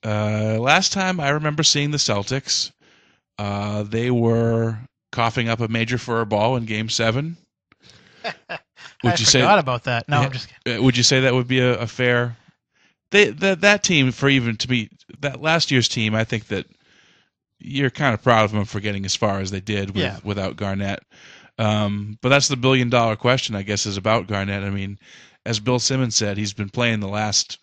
Last time I remember seeing the Celtics, they were coughing up a major for a ball in Game 7. I Would you say? forgot about that. No, Yeah, I'm just kidding. would you say that would be a fair? That team for even to be that last year's team, I think that you're kind of proud of them for getting as far as they did Yeah. without Garnett. But that's the $1 billion question, I guess, is about Garnett. I mean, as Bill Simmons said, he's been playing the last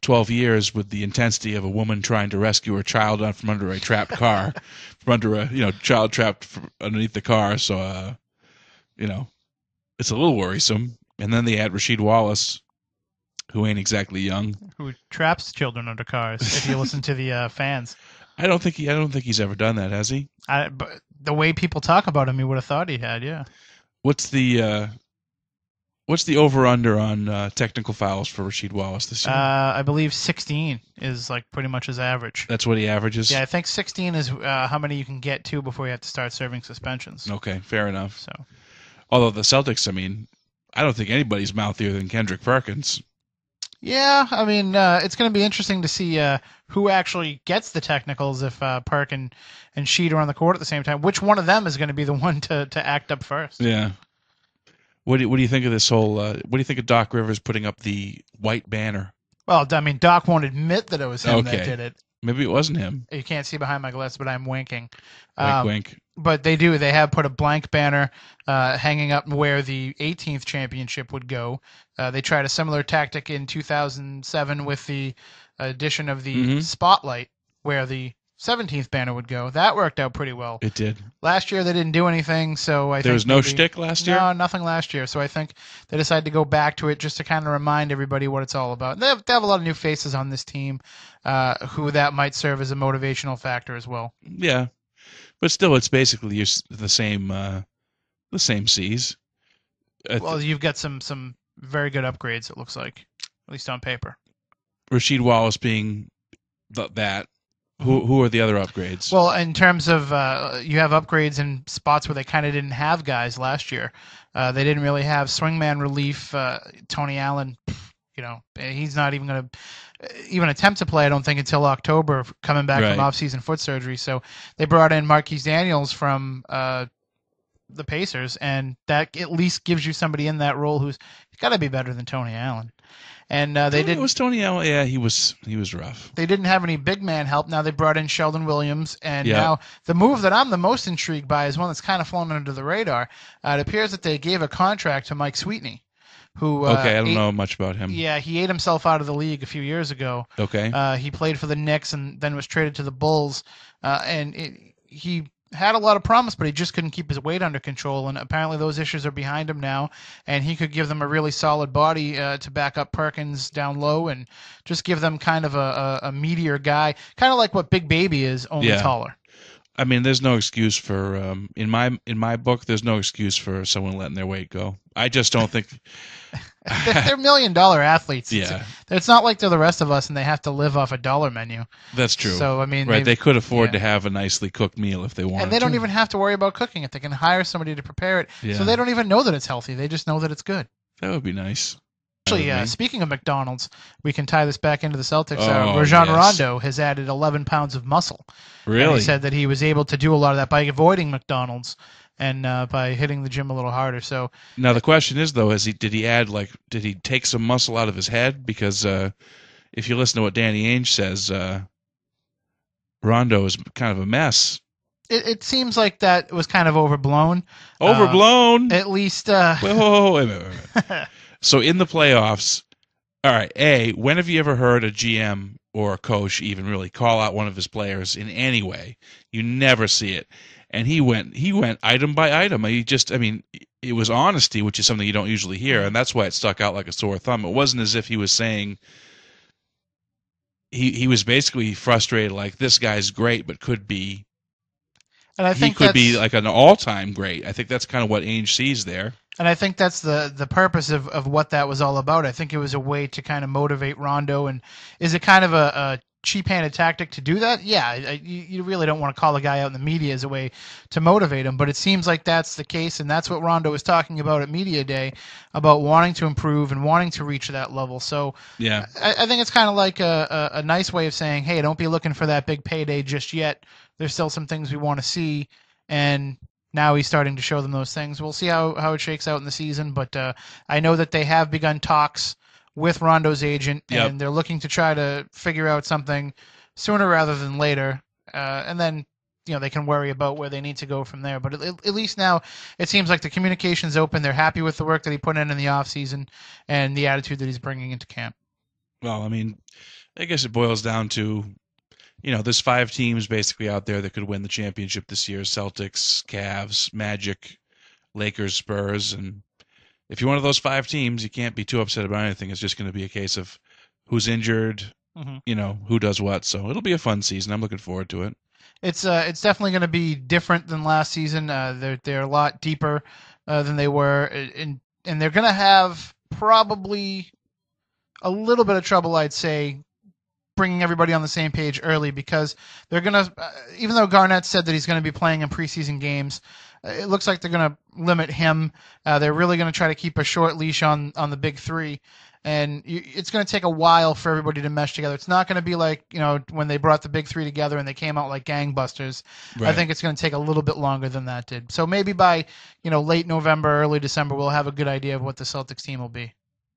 12 years with the intensity of a woman trying to rescue her child from under a trapped car, from under a child trapped underneath the car. So it's a little worrisome. And then they add Rasheed Wallace, who ain't exactly young. Who traps children under cars? If you listen to the fans, I don't think he's ever done that, has he? but the way people talk about him, you would have thought he had. Yeah. What's the over under on technical fouls for Rasheed Wallace this year? I believe 16 is like pretty much his average. That's what he averages. Yeah, I think 16 is how many you can get to before you have to start serving suspensions. Okay, fair enough. So, Although the Celtics, I mean, I don't think anybody's mouthier than Kendrick Perkins. yeah, I mean, it's going to be interesting to see who actually gets the technicals if Perk and Sheet are on the court at the same time. Which one of them is going to be the one to act up first? Yeah. What do you think of this whole? What do you think of Doc Rivers putting up the white banner? Well, I mean, Doc won't admit that it was him that Okay. did it. Maybe it wasn't him. You can't see behind my glass, but I'm winking. Wink, wink. But they do. They have put a blank banner hanging up where the 18th championship would go. They tried a similar tactic in 2007 with the addition of the spotlight, where the 17th banner would go. That worked out pretty well. It did. Last year they didn't do anything, so I think There was no shtick last year? No, nothing last year. So I think they decided to go back to it just to kind of remind everybody what it's all about. They have a lot of new faces on this team, who that might serve as a motivational factor as well. Yeah, but still, it's basically the same C's. Well, you've got some very good upgrades. It looks like, at least on paper. Rasheed Wallace being that. Who are the other upgrades? Well, in terms of you have upgrades in spots where they kind of didn't have guys last year. They didn't really have swingman relief. Tony Allen, he's not even going to even attempt to play, I don't think, until October, coming back from off-season foot surgery. So they brought in Marquise Daniels from the Pacers, and that at least gives you somebody in that role who's got to be better than Tony Allen. And they didn't. It was Tony Allen. Yeah, he was rough. They didn't have any big man help. Now they brought in Sheldon Williams, and now the move that I'm the most intrigued by is one that's kind of flown under the radar. It appears that they gave a contract to Mike Sweetney, who I don't know much about him. Yeah, he ate himself out of the league a few years ago. Okay. He played for the Knicks and then was traded to the Bulls, and he had a lot of promise, but he just couldn't keep his weight under control, and apparently those issues are behind him now, and he could give them a really solid body to back up Perkins down low and just give them kind of a meatier guy, kind of like what Big Baby is, only taller. I mean, there's no excuse for in my book. There's no excuse for someone letting their weight go. I just don't think they're $1 million athletes. Yeah, it's not like they're the rest of us and they have to live off a dollar menu. That's true. So I mean, they could afford to have a nicely cooked meal if they wanted. And they don't even have to worry about cooking it. They can hire somebody to prepare it, so they don't even know that it's healthy. They just know that it's good. That would be nice. Actually, speaking of McDonald's, we can tie this back into the Celtics. Rajon Rondo has added 11 pounds of muscle. Really? And he said that he was able to do a lot of that by avoiding McDonald's and by hitting the gym a little harder. So now the question is, though, did he take some muscle out of his head? Because if you listen to what Danny Ainge says, Rondo is kind of a mess. It seems like that was kind of overblown. Overblown? At least. Wait a minute. So in the playoffs, all right, when have you ever heard a GM or a coach even really call out one of his players in any way? You never see it. And he went item by item. It was honesty, which is something you don't usually hear, and that's why it stuck out like a sore thumb. It wasn't as if he was saying he was basically frustrated, like, this guy's great, but could be. And I think he could be like an all-time great. I think that's kind of what Ainge sees there. And I think that's the purpose of what that was all about. I think it was a way to kind of motivate Rondo. And is it kind of a cheap-handed tactic to do that, yeah, you really don't want to call a guy out in the media as a way to motivate him. But it seems like that's the case, and that's what Rondo was talking about at Media Day, about wanting to improve and wanting to reach that level. So Yeah. I think it's kind of like a nice way of saying, hey, don't be looking for that big payday just yet. There's still some things we want to see, and now he's starting to show them those things. We'll see how it shakes out in the season, but I know that they have begun talks with Rondo's agent, and they're looking to try to figure out something sooner rather than later, and then they can worry about where they need to go from there. But at least now it seems like the communication's open. They're happy with the work that he put in the offseason and the attitude that he's bringing into camp. Well, I mean, I guess it boils down to, there's 5 teams basically out there that could win the championship this year: Celtics, Cavs, Magic, Lakers, Spurs, and if you're one of those 5 teams, you can't be too upset about anything. It's just going to be a case of who's injured, who does what. So it'll be a fun season. I'm looking forward to it. It's definitely going to be different than last season. They're a lot deeper than they were, and they're going to have probably a little bit of trouble, I'd say, bringing everybody on the same page early, because they're going to, even though Garnett said that he's going to be playing in preseason games, it looks like they're going to limit him. They're really going to try to keep a short leash on the big 3. And it's going to take a while for everybody to mesh together. It's not going to be like, when they brought the big 3 together and they came out like gangbusters. Right. I think it's going to take a little bit longer than that did. So maybe by, late November, early December, we'll have a good idea of what the Celtics team will be.